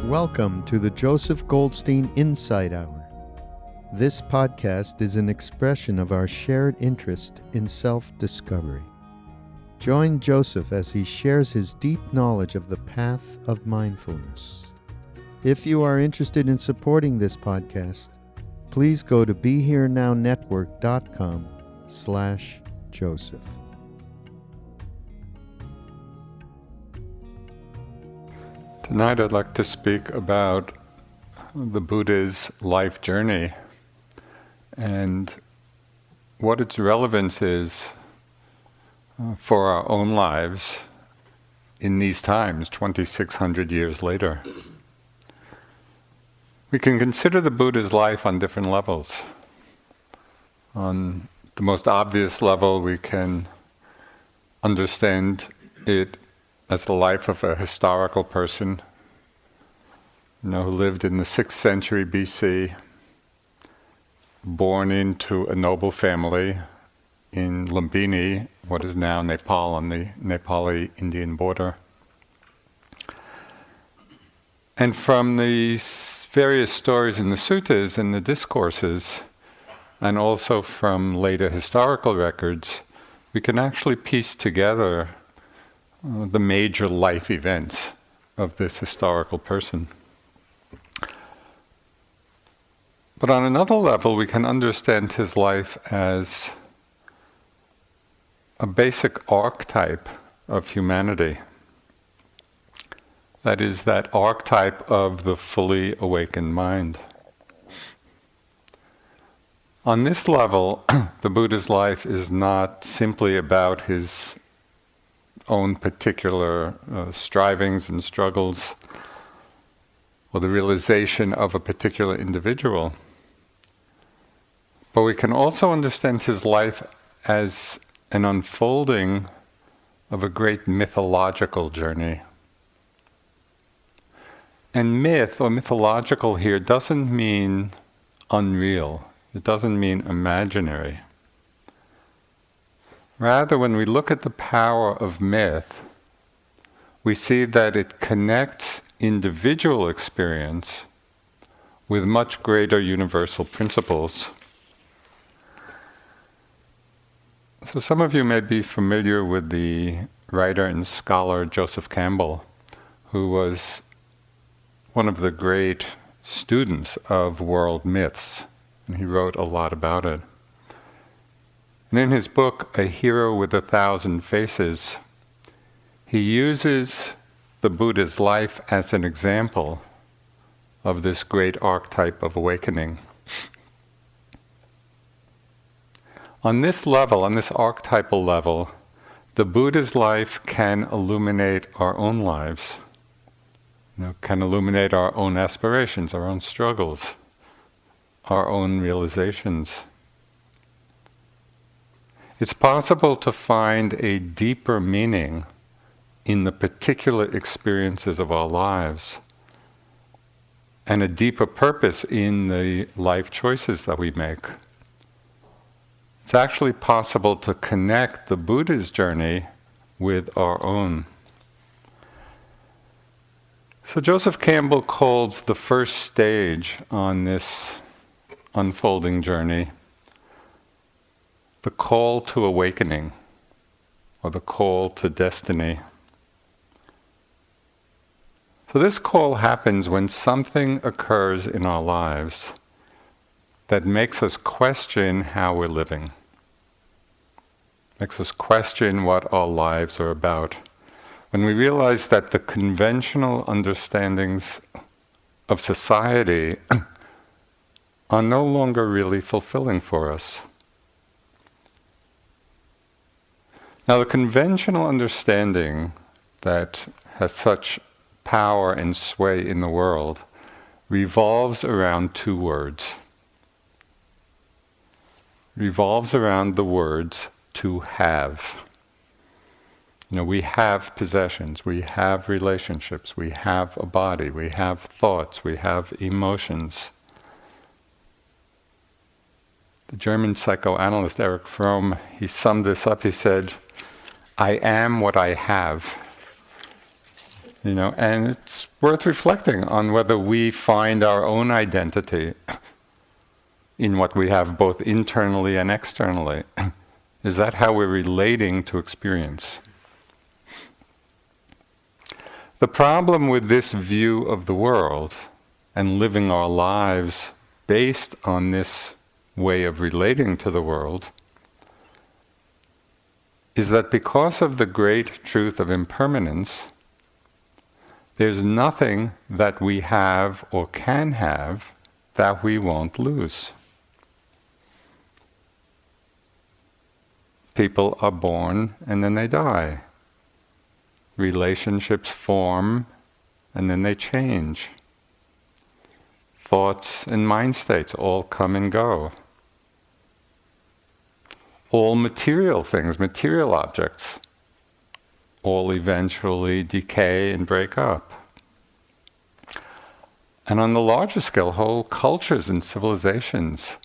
Welcome to the Joseph Goldstein Insight Hour. This podcast is an expression of our shared interest in self-discovery. Join Joseph as he shares his deep knowledge of the path of mindfulness. If you are interested in supporting this podcast, please go to BeHereNowNetwork.com/Joseph. Tonight I'd like to speak about the Buddha's life journey and what its relevance is for our own lives in these times, 2,600 years later. We can consider the Buddha's life on different levels. On the most obvious level, we can understand it as the life of a historical person, who lived in the 6th century BC, born into a noble family in Lumbini, what is now Nepal, on the Nepali-Indian border. And from the various stories in the suttas and the discourses, and also from later historical records, we can actually piece together the major life events of this historical person. But on another level, we can understand his life as a basic archetype of humanity. That is, that archetype of the fully awakened mind. On this level, the Buddha's life is not simply about his own particular strivings and struggles, or the realization of a particular individual. But we can also understand his life as an unfolding of a great mythological journey. And myth or mythological here doesn't mean unreal. It doesn't mean imaginary. Rather, when we look at the power of myth, we see that it connects individual experience with much greater universal principles. So some of you may be familiar with the writer and scholar Joseph Campbell, who was one of the great students of world myths, and he wrote a lot about it. And in his book, A Hero with 1,000 Faces, he uses the Buddha's life as an example of this great archetype of awakening. On this level, on this archetypal level, the Buddha's life can illuminate our own lives, can illuminate our own aspirations, our own struggles, our own realizations. It's possible to find a deeper meaning in the particular experiences of our lives, and a deeper purpose in the life choices that we make. It's actually possible to connect the Buddha's journey with our own. So Joseph Campbell calls the first stage on this unfolding journey the call to awakening, or the call to destiny. So this call happens when something occurs in our lives that makes us question how we're living, makes us question what our lives are about. When we realize that the conventional understandings of society are no longer really fulfilling for us. Now, the conventional understanding that has such power and sway in the world revolves around two words. Revolves around the words to have. We have possessions, we have relationships, we have a body, we have thoughts, we have emotions. The German psychoanalyst Erich Fromm, he summed this up, he said, "I am what I have." And it's worth reflecting on whether we find our own identity in what we have both internally and externally. Is that how we're relating to experience? The problem with this view of the world and living our lives based on this way of relating to the world is that because of the great truth of impermanence, there's nothing that we have or can have that we won't lose. People are born and then they die. Relationships form and then they change. Thoughts and mind states all come and go. All material things, material objects, all eventually decay and break up. And on the larger scale, whole cultures and civilizations,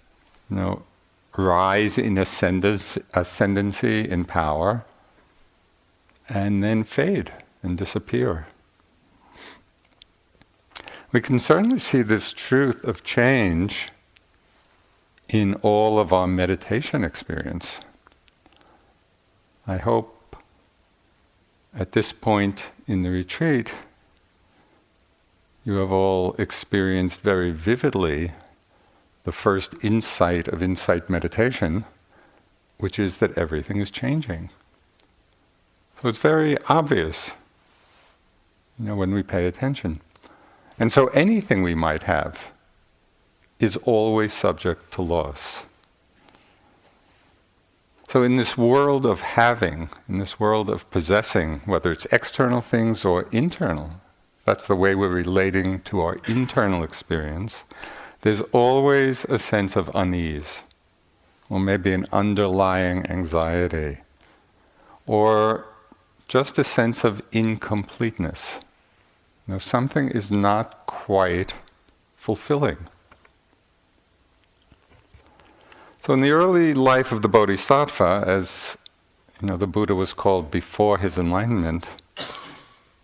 rise in ascendancy in power, and then fade and disappear. We can certainly see this truth of change in all of our meditation experience. I hope at this point in the retreat, you have all experienced very vividly the first insight of insight meditation, which is that everything is changing. So it's very obvious, when we pay attention. And so anything we might have is always subject to loss. So in this world of having, in this world of possessing, whether it's external things or internal, that's the way we're relating to our internal experience, there's always a sense of unease, or maybe an underlying anxiety, or just a sense of incompleteness. Something is not quite fulfilling. So in the early life of the Bodhisattva, as the Buddha was called before his enlightenment,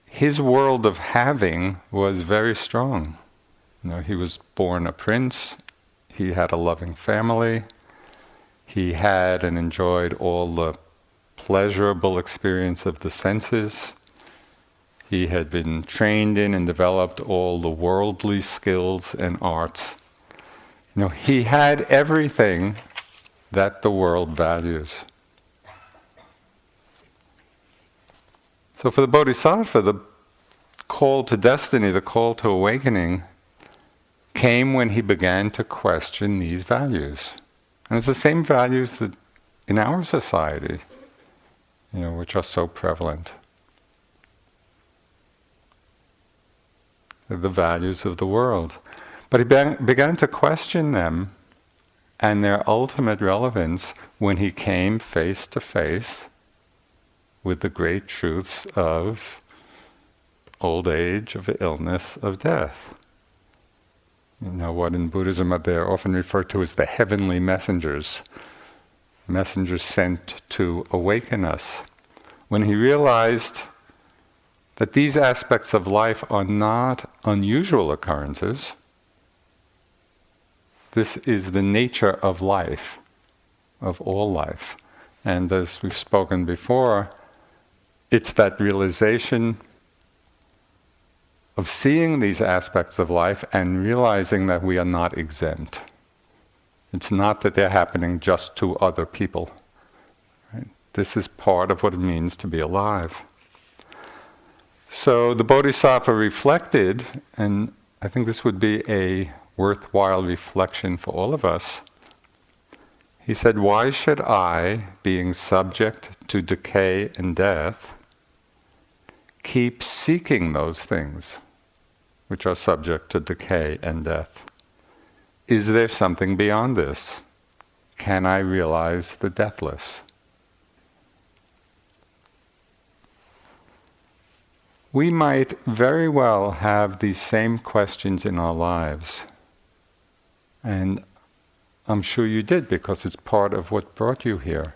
his world of having was very strong. He was born a prince, he had a loving family, he had and enjoyed all the pleasurable experience of the senses. He had been trained in and developed all the worldly skills and arts. He had everything that the world values. So for the Bodhisattva, the call to destiny, the call to awakening, came when he began to question these values. And it's the same values that in our society, which are so prevalent. The values of the world. But he began to question them and their ultimate relevance when he came face to face with the great truths of old age, of illness, of death. What in Buddhism they're often referred to as the heavenly messengers sent to awaken us. When he realized that these aspects of life are not unusual occurrences, this is the nature of life, of all life. And as we've spoken before, it's that realization of seeing these aspects of life and realizing that we are not exempt. It's not that they're happening just to other people. Right? This is part of what it means to be alive. So the Bodhisattva reflected, and I think this would be a worthwhile reflection for all of us. He said, why should I, being subject to decay and death, keep seeking those things which are subject to decay and death? Is there something beyond this? Can I realize the deathless? We might very well have these same questions in our lives. And I'm sure you did, because it's part of what brought you here.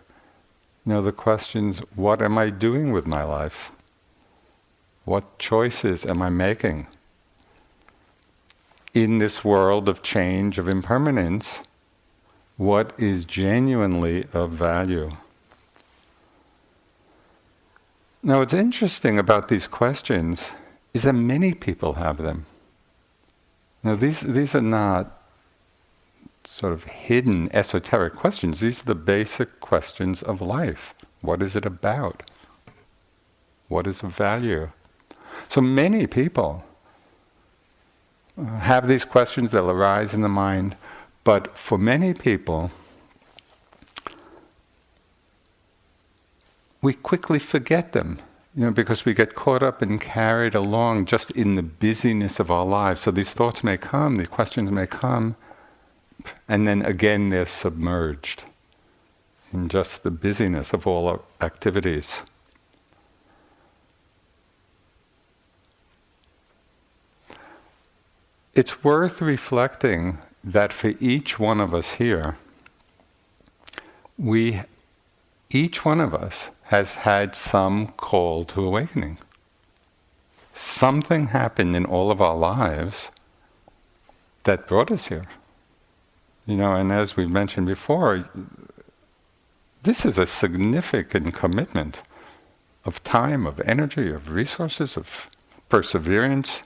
The questions, what am I doing with my life? What choices am I making? In this world of change, of impermanence, what is genuinely of value? Now, what's interesting about these questions is that many people have them. Now, these are not sort of hidden esoteric questions. These are the basic questions of life. What is it about? What is of value? So many people have these questions. They'll arise in the mind. But for many people, we quickly forget them, because we get caught up and carried along just in the busyness of our lives. So these thoughts may come, these questions may come, and then again they're submerged in just the busyness of all our activities. It's worth reflecting that for each one of us here, each one of us has had some call to awakening. Something happened in all of our lives that brought us here. And as we've mentioned before, this is a significant commitment of time, of energy, of resources, of perseverance.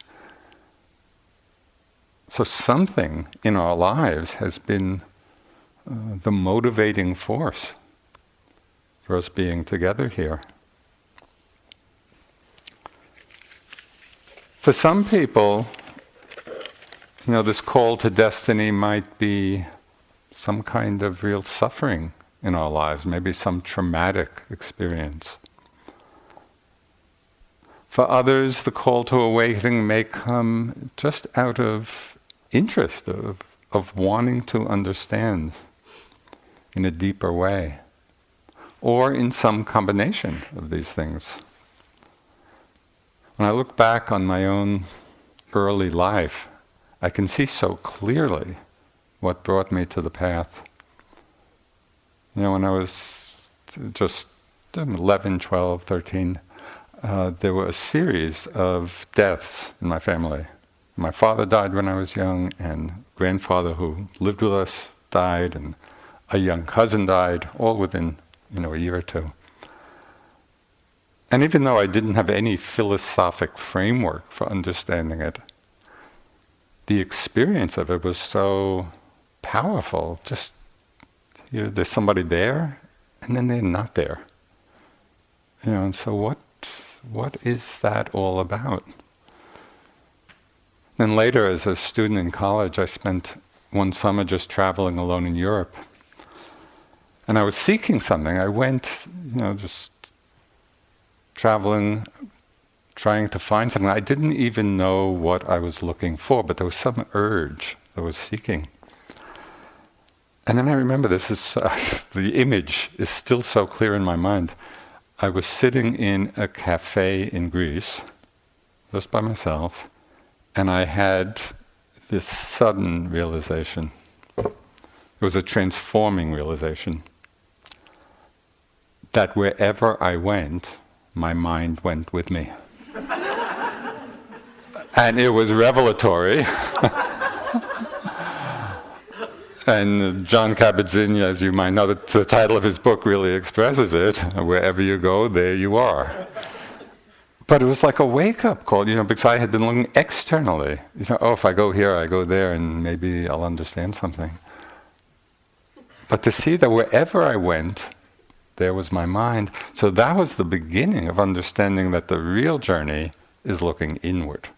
So something in our lives has been the motivating force for us being together here. For some people, this call to destiny might be some kind of real suffering in our lives, maybe some traumatic experience. For others, the call to awakening may come just out of interest, of wanting to understand in a deeper way, or in some combination of these things. When I look back on my own early life, I can see so clearly what brought me to the path. When I was just 11, 12, 13, there were a series of deaths in my family. My father died when I was young, and grandfather who lived with us died, and a young cousin died, all within a year or two. And even though I didn't have any philosophic framework for understanding it, the experience of it was so powerful. Just, there's somebody there, and then they're not there. And so what is that all about? Then later, as a student in college, I spent one summer just traveling alone in Europe. And I was seeking something. I went, just traveling, trying to find something. I didn't even know what I was looking for, but there was some urge that I was seeking. And then I remember the image is still so clear in my mind. I was sitting in a cafe in Greece, just by myself, and I had this sudden realization. It was a transforming realization that wherever I went, my mind went with me. And it was revelatory. And John Kabat-Zinn, as you might know, the title of his book really expresses it. Wherever you go, there you are. But it was like a wake-up call, because I had been looking externally. If I go here, I go there, and maybe I'll understand something. But to see that wherever I went, there was my mind. So that was the beginning of understanding that the real journey is looking inward.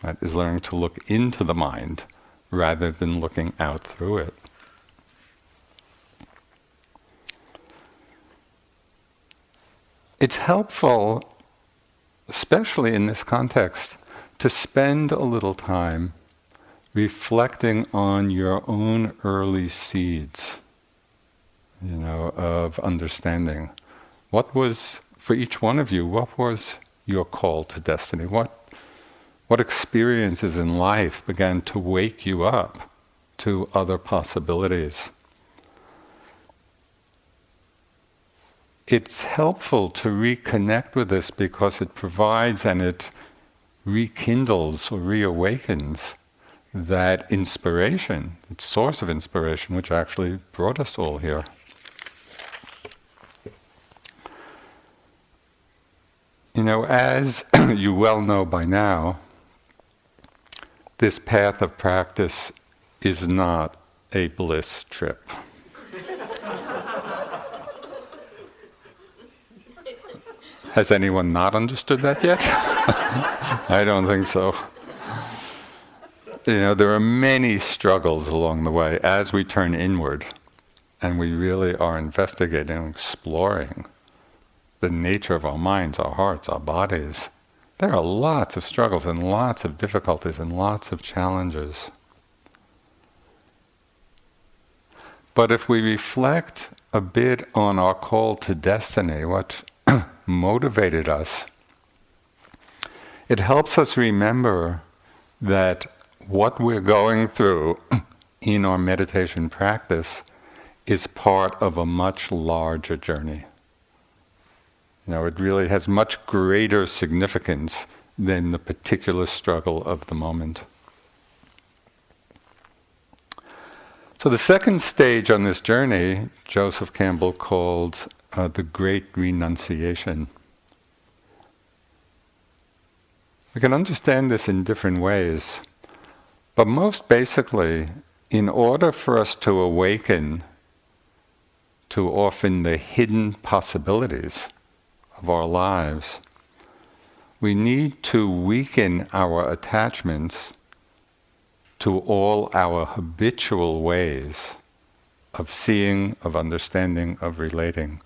Right? Is learning to look into the mind rather than looking out through it. It's helpful, especially in this context, to spend a little time reflecting on your own early seeds, of understanding. What was, for each one of you, what was your call to destiny? What experiences in life began to wake you up to other possibilities? it's helpful to reconnect with this because it provides and it rekindles or reawakens that inspiration, its source of inspiration, which actually brought us all here. You know, as you well know by now, this path of practice is not a bliss trip. Has anyone not understood that yet? I don't think so. You know, there are many struggles along the way as we turn inward and we really are investigating and exploring the nature of our minds, our hearts, our bodies. There are lots of struggles and lots of difficulties and lots of challenges. But if we reflect a bit on our call to destiny, what motivated us, it helps us remember that what we're going through in our meditation practice is part of a much larger journey. You know, it really has much greater significance than the particular struggle of the moment. So the second stage on this journey, Joseph Campbell called the Great Renunciation. We can understand this in different ways, but most basically, in order for us to awaken to often the hidden possibilities of our lives, we need to weaken our attachments to all our habitual ways of seeing, of understanding, of relating.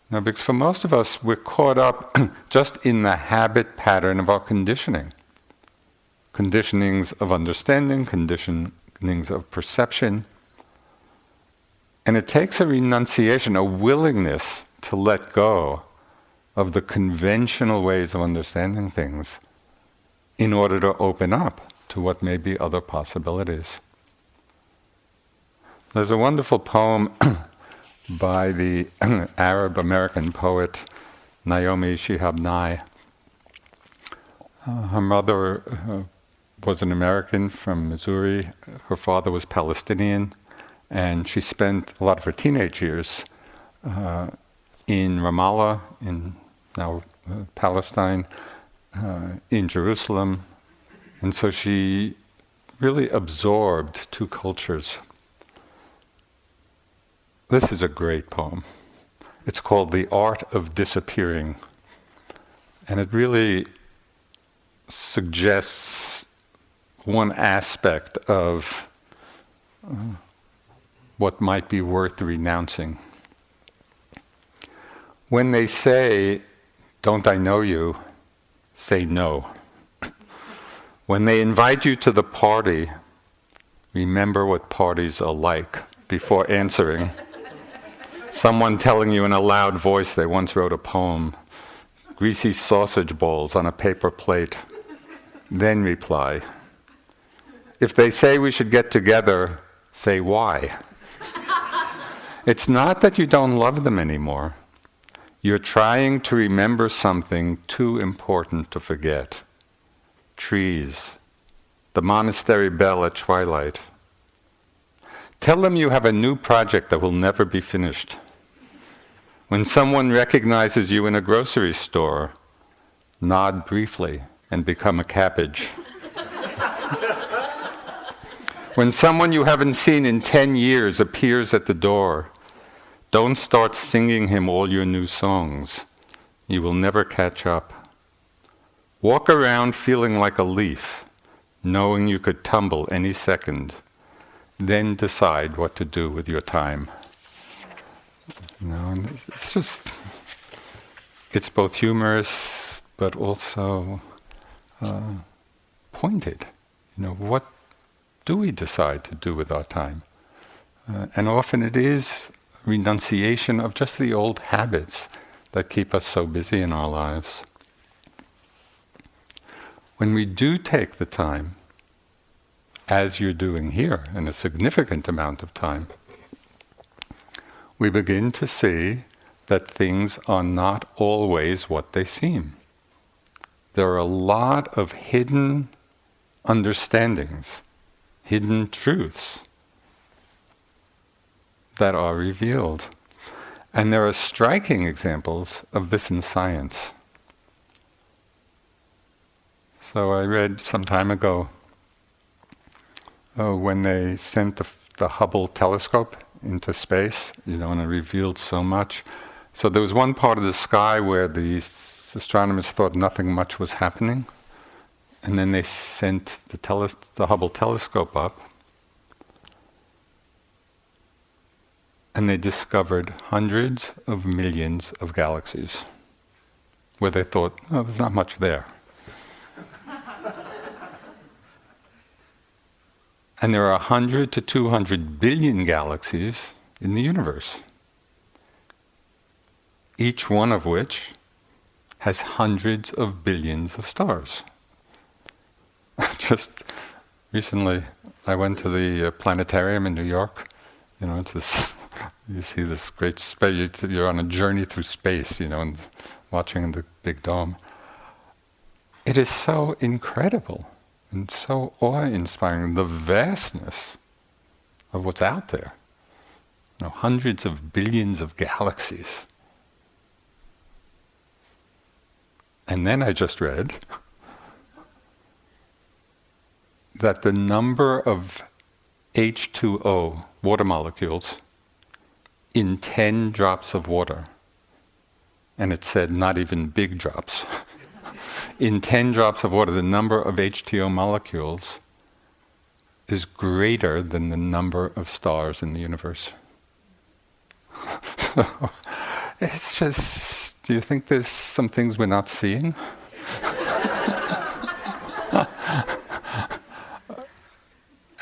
Now, because for most of us, we're caught up just in the habit pattern of our conditioning. Conditionings of understanding, conditionings of perception. And it takes a renunciation, a willingness to let go of the conventional ways of understanding things in order to open up to what may be other possibilities. There's a wonderful poem by the Arab-American poet Naomi Shihab Nye. Her mother was an American from Missouri. Her father was Palestinian, and she spent a lot of her teenage years in Ramallah, in now Palestine, in Jerusalem, and so she really absorbed two cultures. This is a great poem. It's called The Art of Disappearing, and it really suggests one aspect of what might be worth renouncing. When they say, "Don't I know you?" say no. When they invite you to the party, remember what parties are like before answering. Someone telling you in a loud voice they once wrote a poem, greasy sausage balls on a paper plate, then reply. If they say we should get together, say why. It's not that you don't love them anymore. You're trying to remember something too important to forget. Trees, the monastery bell at twilight. Tell them you have a new project that will never be finished. When someone recognizes you in a grocery store, nod briefly and become a cabbage. When someone you haven't seen in 10 years appears at the door, don't start singing him all your new songs. You will never catch up. Walk around feeling like a leaf, knowing you could tumble any second. Then decide what to do with your time. You know, and it's both humorous, but also pointed. You know, what do we decide to do with our time? And often it is renunciation of just the old habits that keep us so busy in our lives. When we do take the time, as you're doing here, in a significant amount of time, we begin to see that things are not always what they seem. There are a lot of hidden understandings, hidden truths that are revealed. And there are striking examples of this in science. So I read some time ago when they sent the Hubble telescope into space, and it revealed so much. So there was one part of the sky where the astronomers thought nothing much was happening, and then they sent the Hubble telescope up, and they discovered hundreds of millions of galaxies, where they thought, oh, there's not much there. And there are 100 to 200 billion galaxies in the universe, each one of which has hundreds of billions of stars. Just recently, I went to the planetarium in New York. It's this, you see this great space, you're on a journey through space, and watching the big dome. It is so incredible and so awe-inspiring, the vastness of what's out there. Hundreds of billions of galaxies. And then I just read that the number of H2O, water molecules, in 10 drops of water, and it said not even big drops, in 10 drops of water, the number of H2O molecules is greater than the number of stars in the universe. So, it's just, do you think there's some things we're not seeing?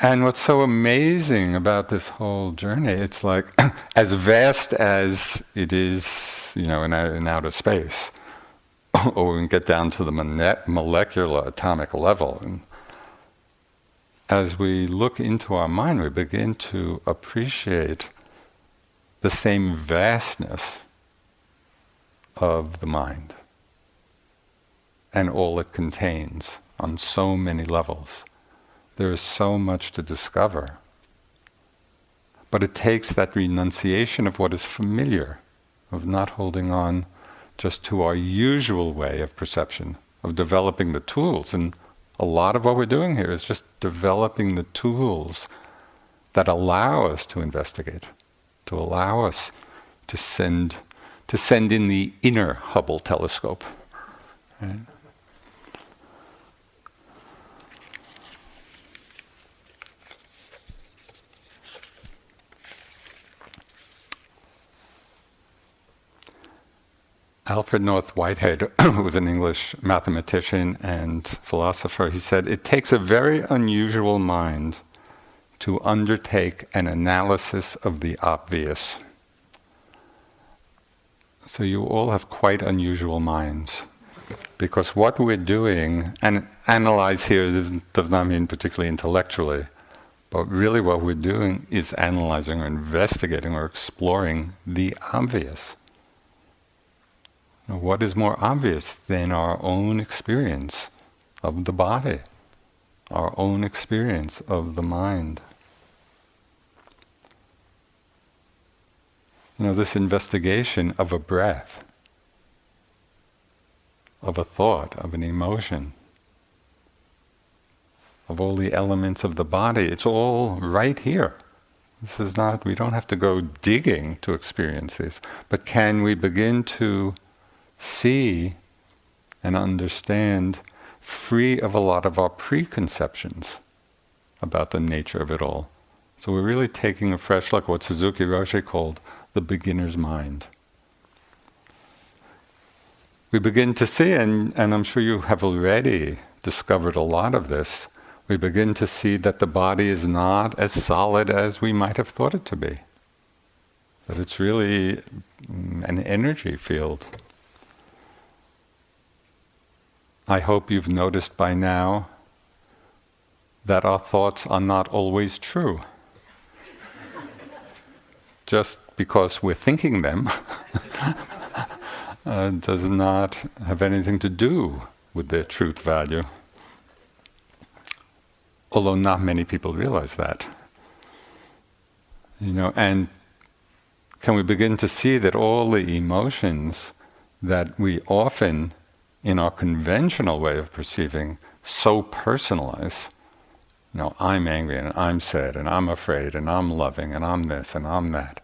And what's so amazing about this whole journey, it's like, as vast as it is, in outer space, or we can get down to the molecular atomic level. And as we look into our mind, we begin to appreciate the same vastness of the mind and all it contains on so many levels. There is so much to discover. But it takes that renunciation of what is familiar, of not holding on just to our usual way of perception, of developing the tools. And a lot of what we're doing here is just developing the tools that allow us to investigate, to allow us to send in the inner Hubble telescope. Right? Alfred North Whitehead, who was an English mathematician and philosopher, he said, "It takes a very unusual mind to undertake an analysis of the obvious." So you all have quite unusual minds, because what we're doing, and analyze here does not mean particularly intellectually, but really what we're doing is analyzing or investigating or exploring the obvious. What is more obvious than our own experience of the body, our own experience of the mind? This investigation of a breath, of a thought, of an emotion, of all the elements of the body, it's all right here. This is not, we don't have to go digging to experience this, but can we begin to see and understand, free of a lot of our preconceptions about the nature of it all. So we're really taking a fresh look, what Suzuki Roshi called the beginner's mind. We begin to see, and I'm sure you have already discovered a lot of this, we begin to see that the body is not as solid as we might have thought it to be. That it's really an energy field. I hope you've noticed by now that our thoughts are not always true. just because we're thinking them does not have anything to do with their truth value. Although not many people realize that. And can we begin to see that all the emotions that we often, in our conventional way of perceiving, so personalize, I'm angry and I'm sad and I'm afraid and I'm loving and I'm this and I'm that.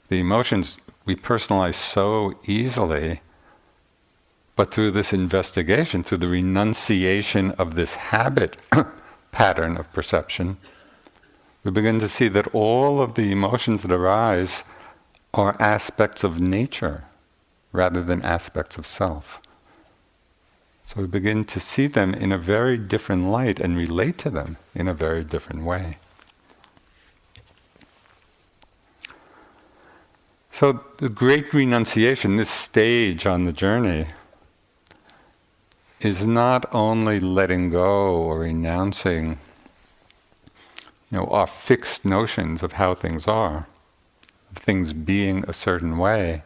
The emotions we personalize so easily, but through this investigation, through the renunciation of this habit pattern of perception, we begin to see that all of the emotions that arise are aspects of nature rather than aspects of self. So we begin to see them in a very different light and relate to them in a very different way. So the Great Renunciation, this stage on the journey, is not only letting go or renouncing our fixed notions of how things are, of things being a certain way.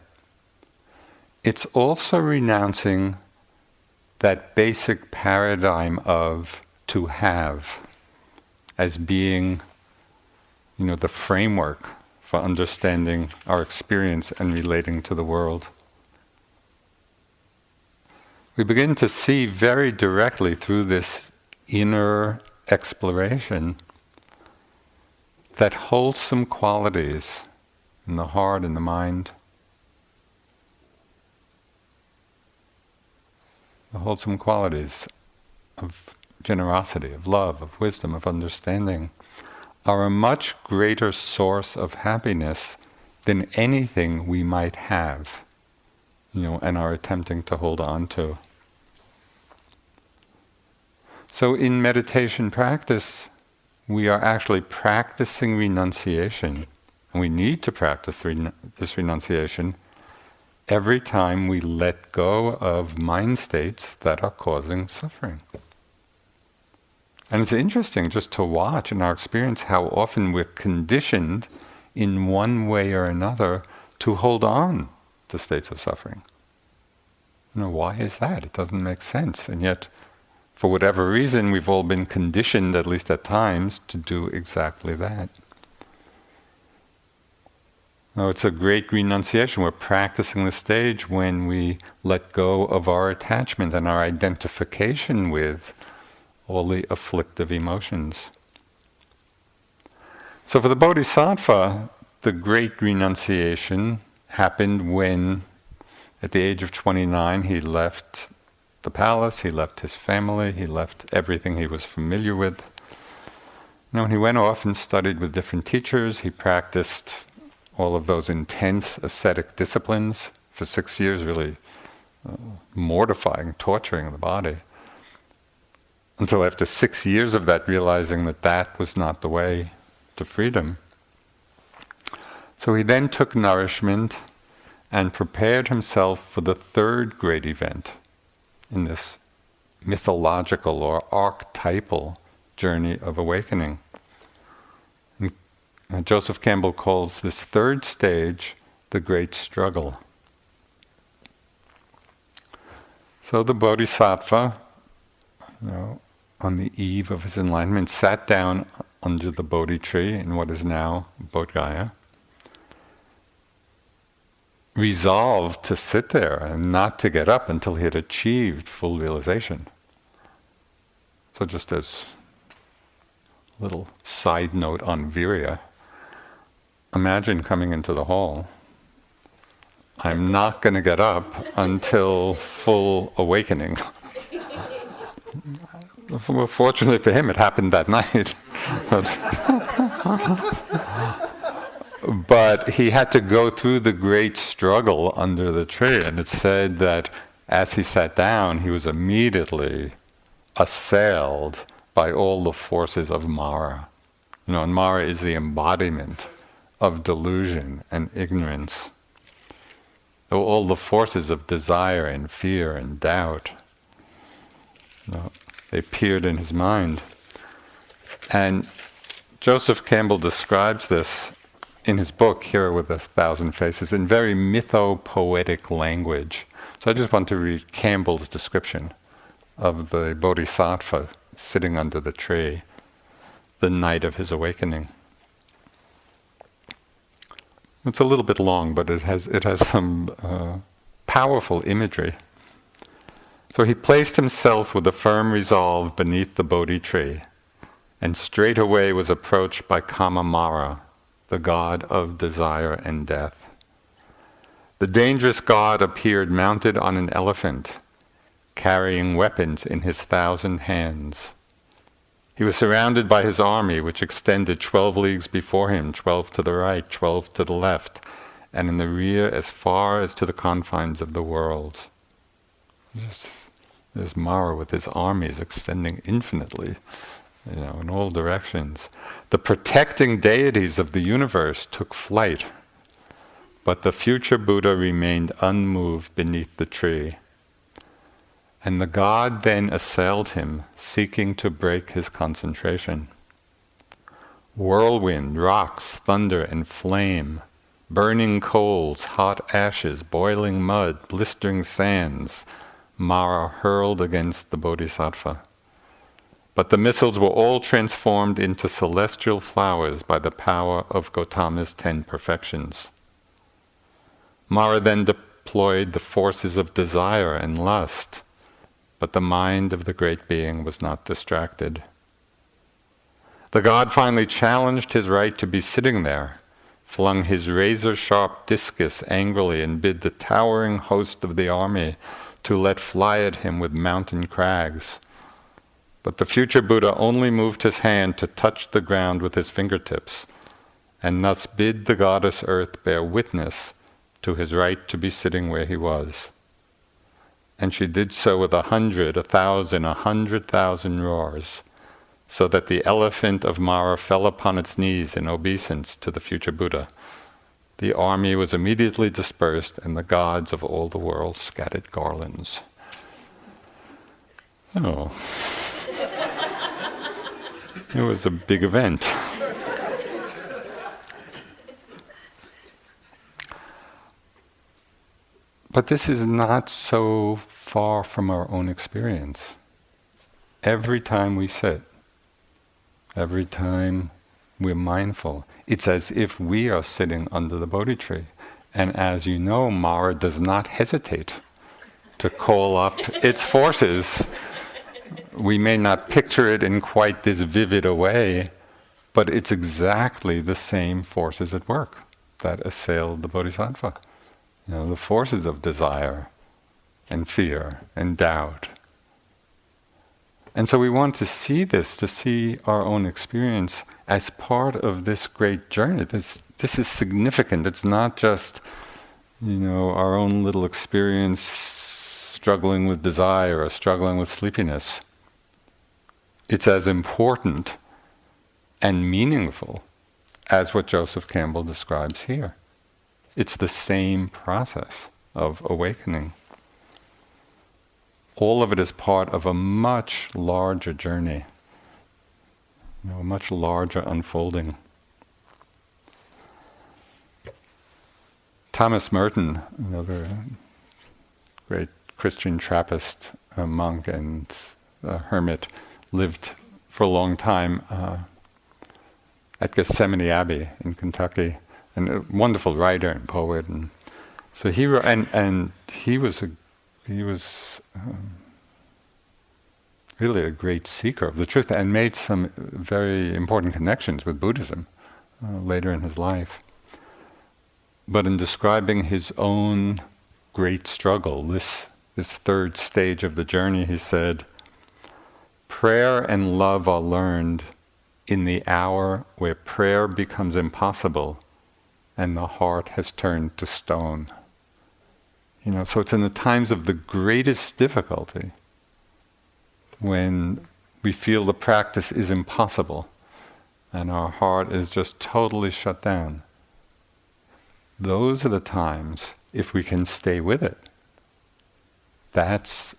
It's also renouncing that basic paradigm of to have as being, the framework for understanding our experience and relating to the world. We begin to see very directly through this inner exploration that wholesome qualities in the heart and the mind, the wholesome qualities of generosity, of love, of wisdom, of understanding, are a much greater source of happiness than anything we might have, and are attempting to hold on to. So in meditation practice, we are actually practicing renunciation, and we need to practice this renunciation every time we let go of mind states that are causing suffering. And it's interesting just to watch in our experience how often we're conditioned in one way or another to hold on to states of suffering. Why is that? It doesn't make sense. And yet, for whatever reason, we've all been conditioned, at least at times, to do exactly that. Now, it's a great renunciation. We're practicing the stage when we let go of our attachment and our identification with all the afflictive emotions. So for the Bodhisattva, the great renunciation happened when, at the age of 29, he left the palace, he left his family, he left everything he was familiar with. He went off and studied with different teachers. He practiced all of those intense ascetic disciplines for 6 years, really mortifying, torturing the body. Until after 6 years of that, realizing that that was not the way to freedom. So he then took nourishment and prepared himself for the third great event in this mythological or archetypal journey of awakening. And Joseph Campbell calls this third stage the great struggle. So the Bodhisattva, on the eve of his enlightenment, sat down under the Bodhi tree in what is now Bodh Gaya, resolved to sit there and not to get up until he had achieved full realization. So just as a little side note on virya, imagine coming into the hall. I'm not going to get up until full awakening. Well, fortunately for him, it happened that night. But he had to go through the great struggle under the tree, and it's said that as he sat down, he was immediately assailed by all the forces of Mara. And Mara is the embodiment of delusion and ignorance. All the forces of desire and fear and doubt, they appeared in his mind. And Joseph Campbell describes this in his book, Hero with 1,000 Faces, in very mythopoetic language. So I just want to read Campbell's description of the Bodhisattva sitting under the tree the night of his awakening. It's a little bit long, but it has some powerful imagery. So he placed himself with a firm resolve beneath the Bodhi tree, and straightway was approached by Kama Mara, the god of desire and death. The dangerous god appeared mounted on an elephant, carrying weapons in his 1,000 hands. He was surrounded by his army, which extended 12 leagues before him, 12 to the right, 12 to the left, and in the rear as far as to the confines of the world. There's Mara with his armies extending infinitely, in all directions. The protecting deities of the universe took flight, but the future Buddha remained unmoved beneath the tree. And the god then assailed him, seeking to break his concentration. Whirlwind, rocks, thunder, and flame, burning coals, hot ashes, boiling mud, blistering sands, Mara hurled against the Bodhisattva. But the missiles were all transformed into celestial flowers by the power of Gautama's 10 perfections. Mara then deployed the forces of desire and lust, but the mind of the great being was not distracted. The god finally challenged his right to be sitting there, flung his razor-sharp discus angrily, and bid the towering host of the army to let fly at him with mountain crags. But the future Buddha only moved his hand to touch the ground with his fingertips, and thus bid the goddess earth bear witness to his right to be sitting where he was. And she did so with 100, 1,000, 100,000 roars, so that the elephant of Mara fell upon its knees in obeisance to the future Buddha. The army was immediately dispersed, and the gods of all the world scattered garlands. Oh. It was a big event. But this is not so far from our own experience. Every time we sit, every time we're mindful, it's as if we are sitting under the Bodhi tree. And as you know, Mara does not hesitate to call up its forces. We may not picture it in quite this vivid a way, but it's exactly the same forces at work that assailed the Bodhisattva. The forces of desire and fear and doubt. And so we want to see this, to see our own experience as part of this great journey. This is significant. It's not just, our own little experience struggling with desire or struggling with sleepiness. It's as important and meaningful as what Joseph Campbell describes here. It's the same process of awakening. All of it is part of a much larger journey, a much larger unfolding. Thomas Merton, another great Christian Trappist monk and hermit, lived for a long time at Gethsemane Abbey in Kentucky, and a wonderful writer and poet. And so he wrote, and he was really a great seeker of the truth, and made some very important connections with Buddhism later in his life. But in describing his own great struggle, this third stage of the journey, he said, "Prayer and love are learned in the hour where prayer becomes impossible and the heart has turned to stone." So it's in the times of the greatest difficulty, when we feel the practice is impossible and our heart is just totally shut down. Those are the times, if we can stay with it, that's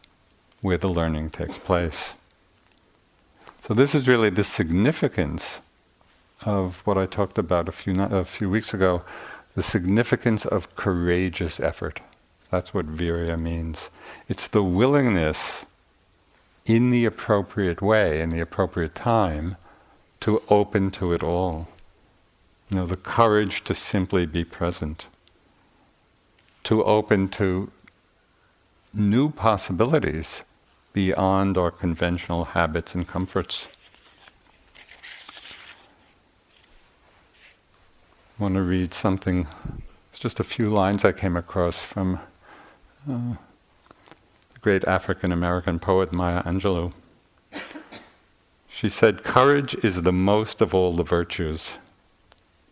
where the learning takes place. So this is really the significance of what I talked about a few weeks ago, the significance of courageous effort. That's what virya means. It's the willingness in the appropriate way, in the appropriate time, to open to it all. The courage to simply be present, to open to new possibilities beyond our conventional habits and comforts. I want to read something, it's just a few lines I came across from the great African-American poet Maya Angelou. She said, "Courage is the most of all the virtues,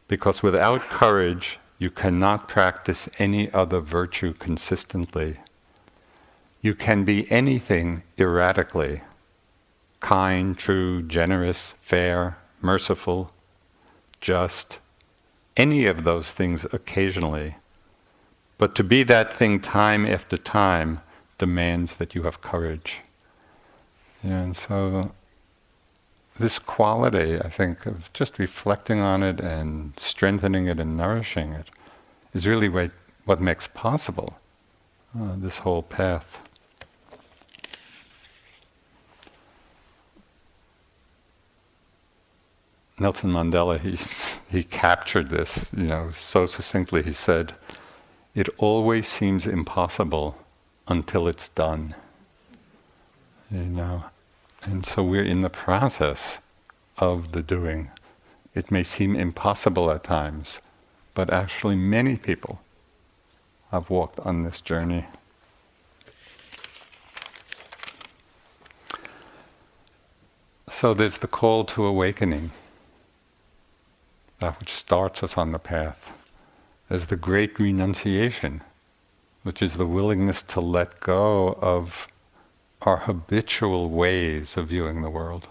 because without courage you cannot practice any other virtue consistently. You can be anything erratically, kind, true, generous, fair, merciful, just, any of those things occasionally. But to be that thing time after time demands that you have courage." And so this quality, I think, of just reflecting on it and strengthening it and nourishing it is really what makes possible this whole path. Nelson Mandela, he captured this, so succinctly. He said, "It always seems impossible until it's done." And so we're in the process of the doing. It may seem impossible at times, but actually many people have walked on this journey. So there's the call to awakening, that which starts us on the path. There's the Great Renunciation, which is the willingness to let go of our habitual ways of viewing the world,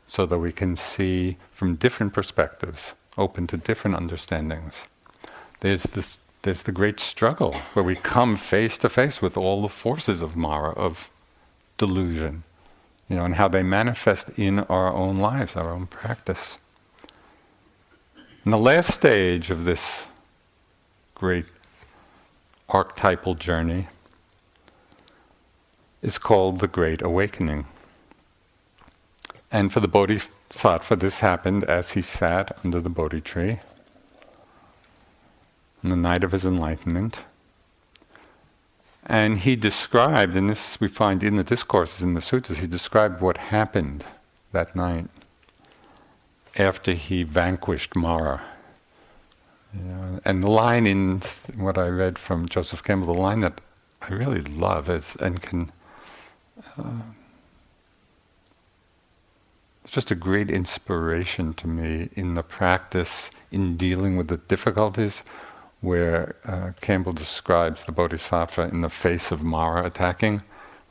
so that we can see from different perspectives, open to different understandings. There's the great struggle where we come face to face with all the forces of Mara, of delusion, and how they manifest in our own lives, our own practice. And the last stage of this great archetypal journey is called the Great Awakening. And for the Bodhisattva, this happened as he sat under the Bodhi tree on the night of his enlightenment. And he described, and this we find in the discourses, in the suttas, he described what happened that night after he vanquished Mara. And the line in what I read from Joseph Campbell, the line that I really love is, and can, it's just a great inspiration to me in the practice, in dealing with the difficulties, where Campbell describes the Bodhisattva in the face of Mara attacking,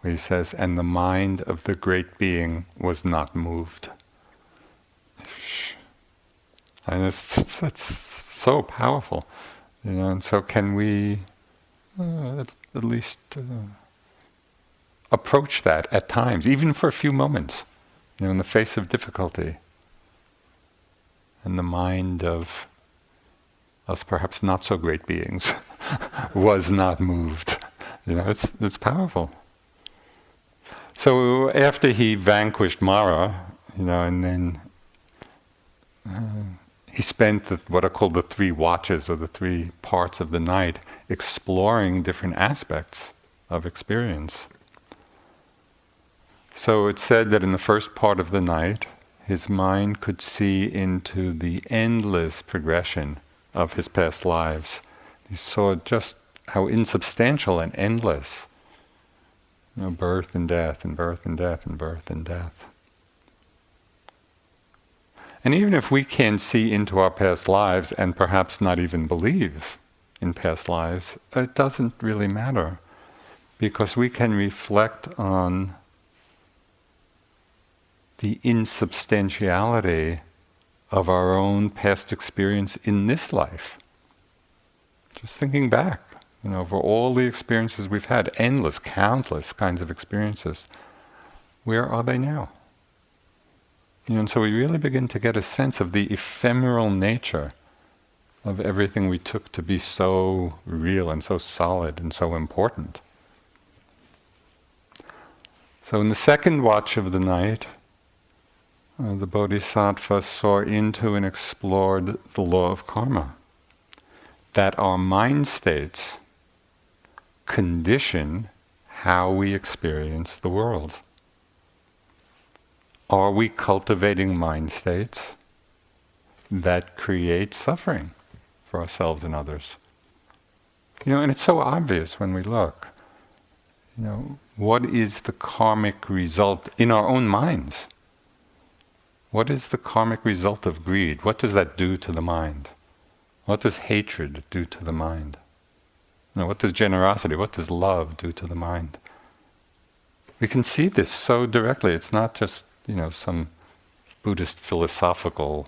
where he says, "And the mind of the great being was not moved." And that's so powerful, and so can we at least approach that at times, even for a few moments, in the face of difficulty, and the mind of us perhaps not so great beings was not moved. It's powerful. So after he vanquished Mara, and then he spent what are called the 3 watches, or the 3 parts of the night, exploring different aspects of experience. So it's said that in the first part of the night, his mind could see into the endless progression of his past lives. He saw just how insubstantial and endless, birth and death, and birth and death, and birth and death. And even if we can see into our past lives and perhaps not even believe in past lives, it doesn't really matter, because we can reflect on the insubstantiality of our own past experience in this life. Just thinking back, over all the experiences we've had, endless, countless kinds of experiences, where are they now? And so we really begin to get a sense of the ephemeral nature of everything we took to be so real and so solid and so important. So in the second watch of the night, the Bodhisattva saw into and explored the law of karma, that our mind states condition how we experience the world. Are we cultivating mind states that create suffering for ourselves and others? And it's so obvious when we look. What is the karmic result in our own minds? What is the karmic result of greed? What does that do to the mind? What does hatred do to the mind? What does generosity, what does love do to the mind? We can see this so directly. It's not just, some Buddhist philosophical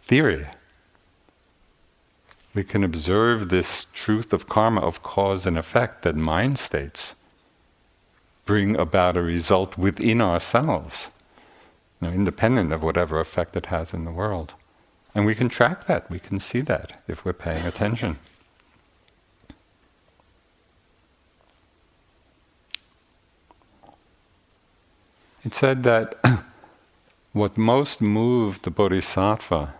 theory. We can observe this truth of karma, of cause and effect, that mind states bring about a result within ourselves, independent of whatever effect it has in the world. And we can track that, we can see that if we're paying attention. It said that what most moved the Bodhisattva,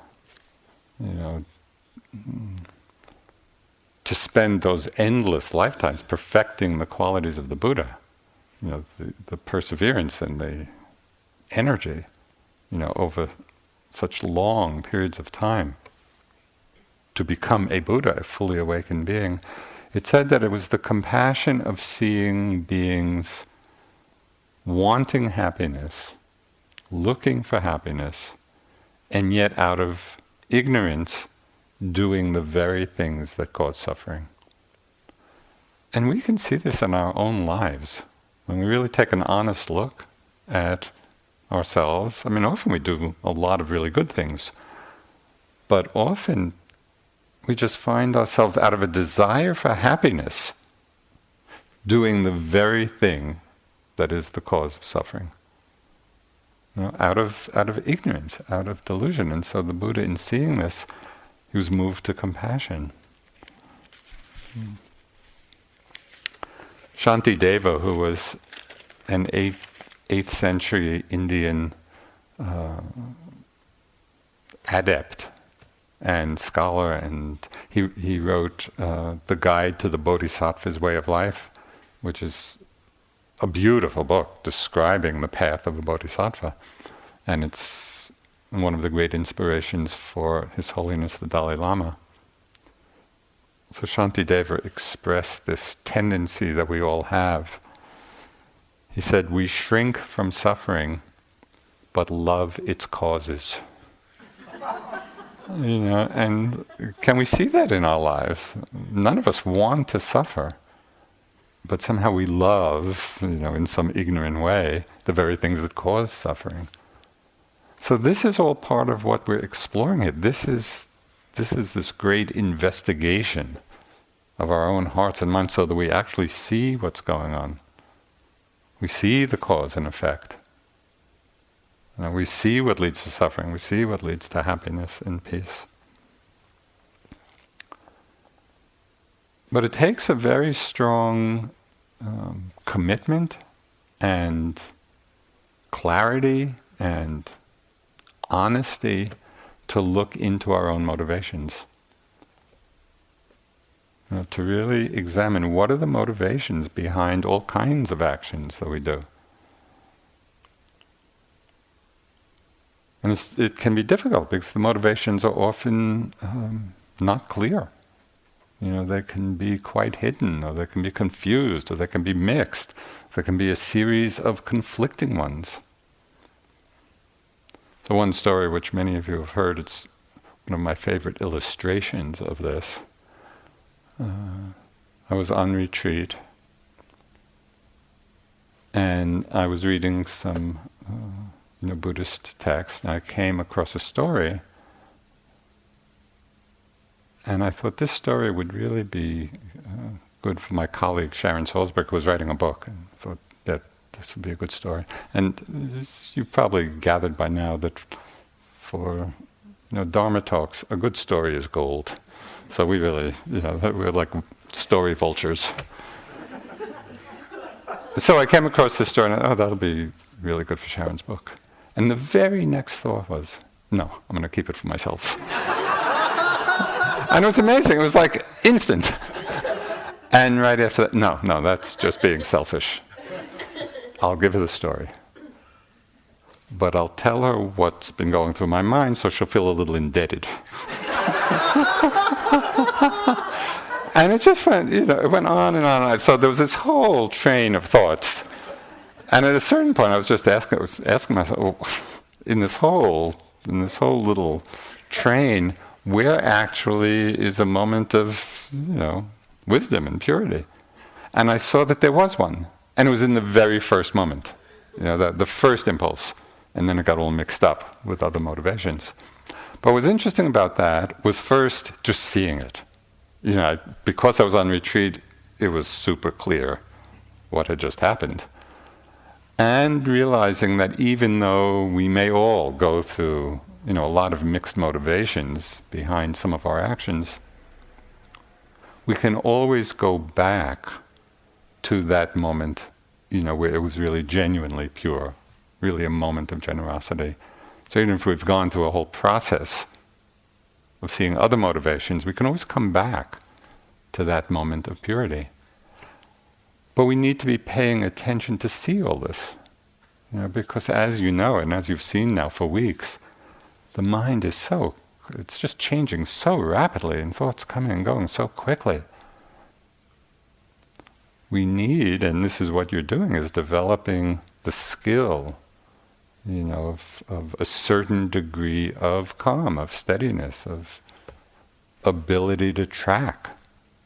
to spend those endless lifetimes perfecting the qualities of the Buddha, the perseverance and the energy, over such long periods of time to become a Buddha, a fully awakened being. It said that it was the compassion of seeing beings wanting happiness, looking for happiness, and yet out of ignorance doing the very things that cause suffering. And we can see this in our own lives. When we really take an honest look at ourselves, often we do a lot of really good things, but often we just find ourselves out of a desire for happiness doing the very thing that is the cause of suffering. Out of ignorance, out of delusion. And so the Buddha, in seeing this, he was moved to compassion. Shantideva, who was an 8th century Indian adept and scholar, and he wrote The Guide to the Bodhisattva's Way of Life, which is a beautiful book describing the path of a bodhisattva. And it's one of the great inspirations for His Holiness the Dalai Lama. So Shantideva expressed this tendency that we all have. He said, "We shrink from suffering, but love its causes." And can we see that in our lives? None of us want to suffer, but somehow we love, in some ignorant way, the very things that cause suffering. So this is all part of what we're exploring here. This is this great investigation of our own hearts and minds so that we actually see what's going on. We see the cause and effect. We see what leads to suffering. We see what leads to happiness and peace. But it takes a very strong commitment and clarity and honesty to look into our own motivations. To really examine what are the motivations behind all kinds of actions that we do. And it can be difficult because the motivations are often not clear. They can be quite hidden, or they can be confused, or they can be mixed. There can be a series of conflicting ones. So one story which many of you have heard, it's one of my favorite illustrations of this. I was on retreat, and I was reading some Buddhist text, and I came across a story, and I thought this story would really be good for my colleague Sharon Salzberg, who was writing a book, and thought that this would be a good story. And you've probably gathered by now that for Dharma talks, a good story is gold. So we really, we're like story vultures. So I came across this story and that'll be really good for Sharon's book. And the very next thought was, no, I'm going to keep it for myself. And it was amazing. It was like instant. And right after that, no, that's just being selfish. I'll give her the story. But I'll tell her what's been going through my mind so she'll feel a little indebted. And it just went, it went on and on. So there was this whole train of thoughts. And at a certain point, I was just asking myself, in this whole little train, where actually is a moment of, wisdom and purity? And I saw that there was one. And it was in the very first moment, the first impulse. And then it got all mixed up with other motivations. But what was interesting about that was first just seeing it. Because I was on retreat, it was super clear what had just happened. And realizing that even though we may all go through, a lot of mixed motivations behind some of our actions, we can always go back to that moment, where it was really genuinely pure, really a moment of generosity. So even if we've gone through a whole process of seeing other motivations, we can always come back to that moment of purity. But we need to be paying attention to see all this, because as you know, and as you've seen now for weeks, the mind is it's just changing so rapidly, and thoughts coming and going so quickly. We need, and this is what you're doing, is developing the skill, of a certain degree of calm, of steadiness, of ability to track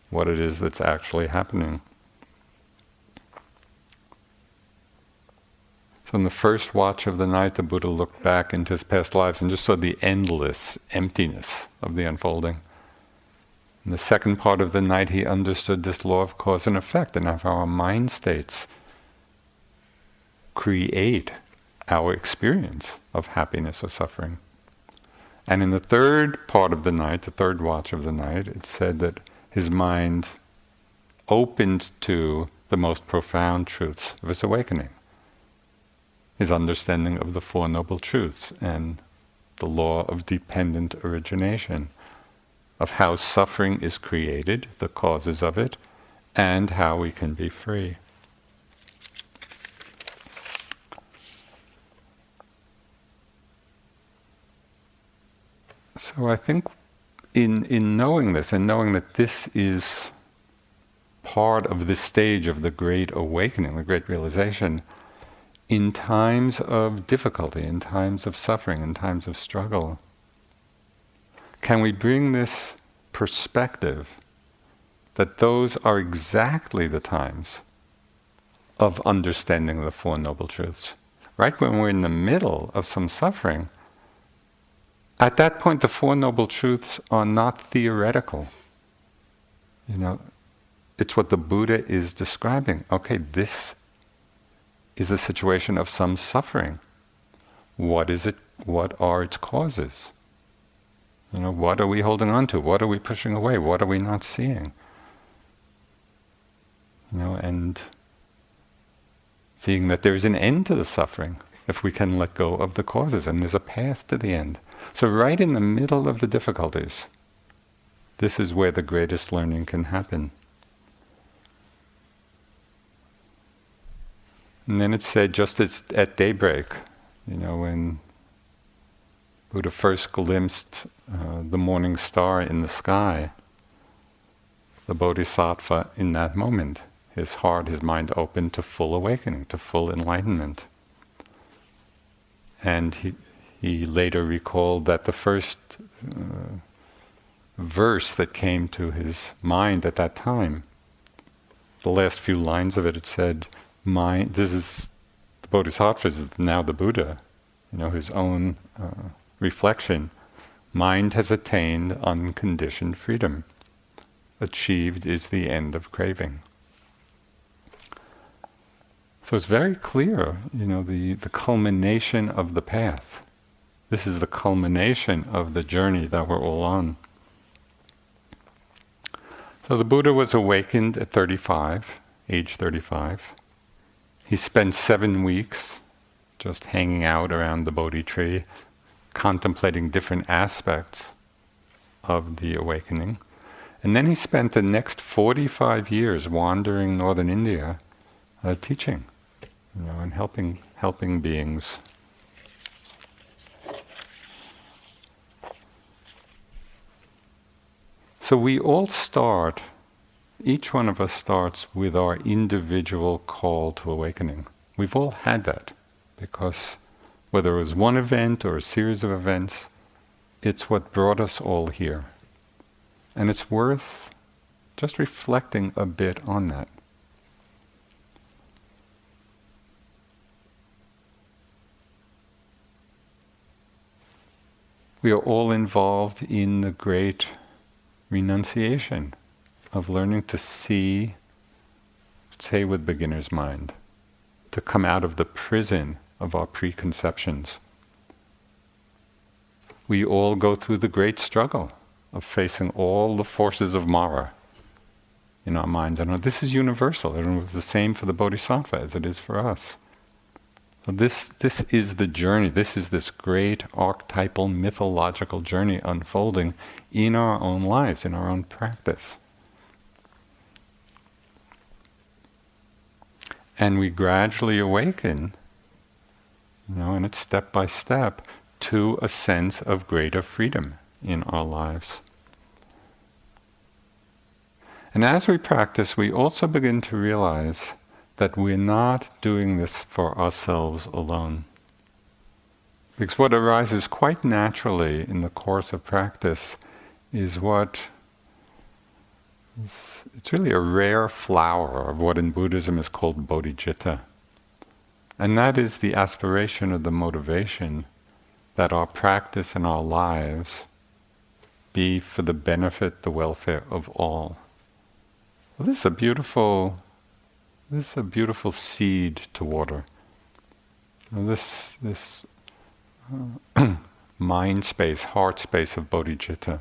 what it is that's actually happening. So in the first watch of the night, the Buddha looked back into his past lives and just saw the endless emptiness of the unfolding. In the second part of the night, he understood this law of cause and effect, and how our mind states create our experience of happiness or suffering. And in the third part of the night, the third watch of the night, it said that his mind opened to the most profound truths of his awakening. His understanding of the Four Noble Truths and the law of dependent origination, of how suffering is created, the causes of it, and how we can be free. So I think in knowing this, and knowing that this is part of this stage of the Great Awakening, the Great Realization, in times of difficulty, in times of suffering, in times of struggle, can we bring this perspective that those are exactly the times of understanding the Four Noble Truths? Right when we're in the middle of some suffering, at that point the Four Noble Truths are not theoretical. It's what the Buddha is describing. Okay, this is a situation of some suffering. What is it? What are its causes? What are we holding on to? What are we pushing away? What are we not seeing? And seeing that there's an end to the suffering if we can let go of the causes, and there's a path to the end. So right in the middle of the difficulties, this is where the greatest learning can happen. And then it said, just as at daybreak, when Buddha first glimpsed the morning star in the sky, the Bodhisattva in that moment, his heart, his mind opened to full awakening, to full enlightenment. And he later recalled that the first verse that came to his mind at that time, the last few lines of it, it said, this is, the Bodhisattva is now the Buddha, his own reflection. Mind has attained unconditioned freedom. Achieved is the end of craving. So it's very clear, the culmination of the path. This is the culmination of the journey that we're all on. So the Buddha was awakened at 35, age 35. He spent 7 weeks just hanging out around the Bodhi tree, contemplating different aspects of the awakening. And then he spent the next 45 years wandering northern India, teaching, and helping beings. So we all start, each one of us starts with our individual call to awakening. We've all had that, because whether it was one event or a series of events, it's what brought us all here. And it's worth just reflecting a bit on that. We are all involved in the Great Renunciation of learning to see, say with beginner's mind, to come out of the prison of our preconceptions. We all go through the great struggle of facing all the forces of Mara in our minds. And this is universal. It was the same for the Bodhisattva as it is for us. So this is the journey. This is this great archetypal mythological journey unfolding in our own lives, in our own practice. And we gradually awaken, and it's step by step, to a sense of greater freedom in our lives. And as we practice, we also begin to realize that we're not doing this for ourselves alone. Because what arises quite naturally in the course of practice is it's really a rare flower of what in Buddhism is called bodhicitta. And that is the aspiration or the motivation that our practice and our lives be for the benefit, the welfare of all. Well, this is a beautiful seed to water. This mind space, heart space of bodhicitta.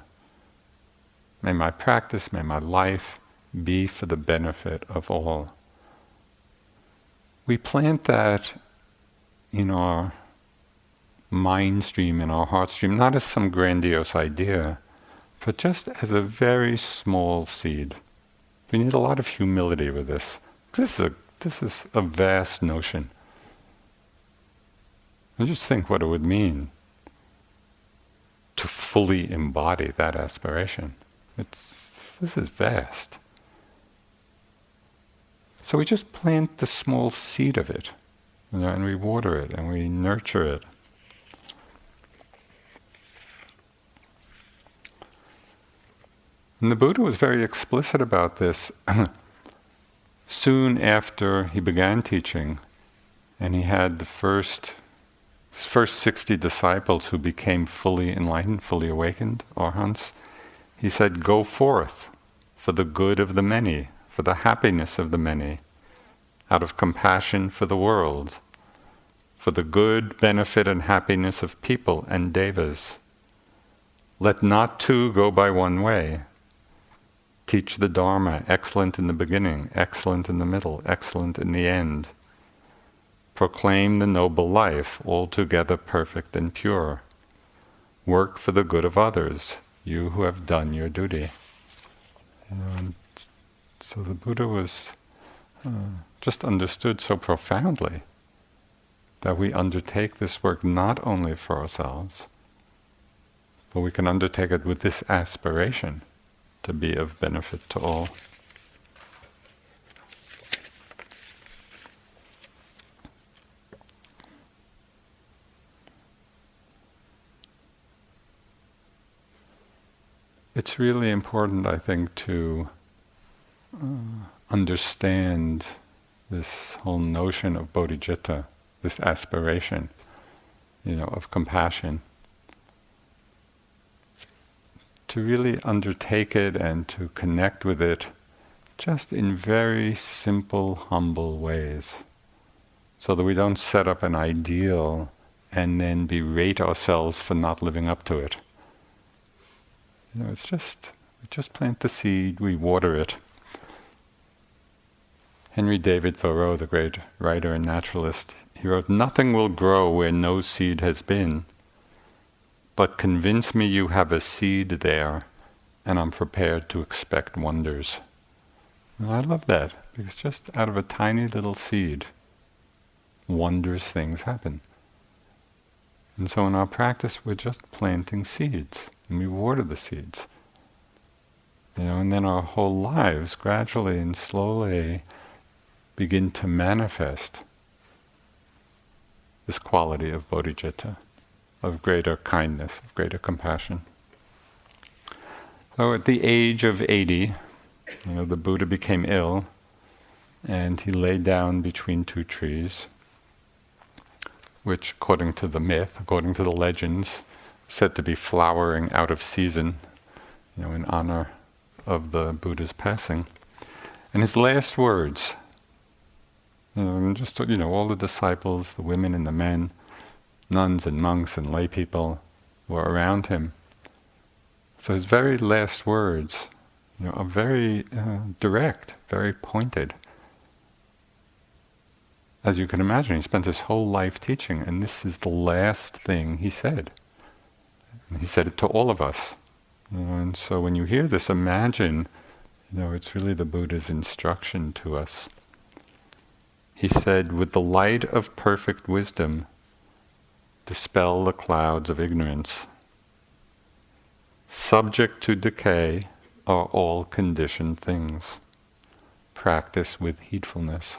May my practice, may my life be for the benefit of all. We plant that in our mind stream, in our heart stream, not as some grandiose idea, but just as a very small seed. We need a lot of humility with this. This is a vast notion. And just think what it would mean to fully embody that aspiration. This is vast. So we just plant the small seed of it, and we water it, and we nurture it. And the Buddha was very explicit about this soon after he began teaching, and he had his first 60 disciples who became fully enlightened, fully awakened, arhants. He said, "Go forth for the good of the many, for the happiness of the many, out of compassion for the world, for the good, benefit, and happiness of people and devas. Let not two go by one way. Teach the Dharma, excellent in the beginning, excellent in the middle, excellent in the end. Proclaim the noble life, altogether perfect and pure. Work for the good of others, you who have done your duty." And so the Buddha was just understood so profoundly that we undertake this work not only for ourselves, but we can undertake it with this aspiration to be of benefit to all. It's really important, I think, to understand this whole notion of bodhicitta, this aspiration, of compassion. To really undertake it and to connect with it just in very simple, humble ways. so that we don't set up an ideal and then berate ourselves for not living up to it. We just plant the seed, we water it. Henry David Thoreau, the great writer and naturalist, he wrote, "Nothing will grow where no seed has been, but convince me you have a seed there, and I'm prepared to expect wonders." And I love that, because just out of a tiny little seed, wondrous things happen. And so in our practice, we're just planting seeds, and we water the seeds. And then our whole lives gradually and slowly begin to manifest this quality of bodhicitta, of greater kindness, of greater compassion. So at the age of 80, the Buddha became ill, and he lay down between two trees, which, according to the myth, according to the legends, said to be flowering out of season, in honor of the Buddha's passing. And his last words, all the disciples, the women and the men, nuns and monks and lay people were around him. So his very last words, are very direct, very pointed. As you can imagine, he spent his whole life teaching, and this is the last thing he said. And he said it to all of us. And so when you hear this, imagine, it's really the Buddha's instruction to us. He said, "With the light of perfect wisdom, dispel the clouds of ignorance. Subject to decay are all conditioned things. Practice with heedfulness."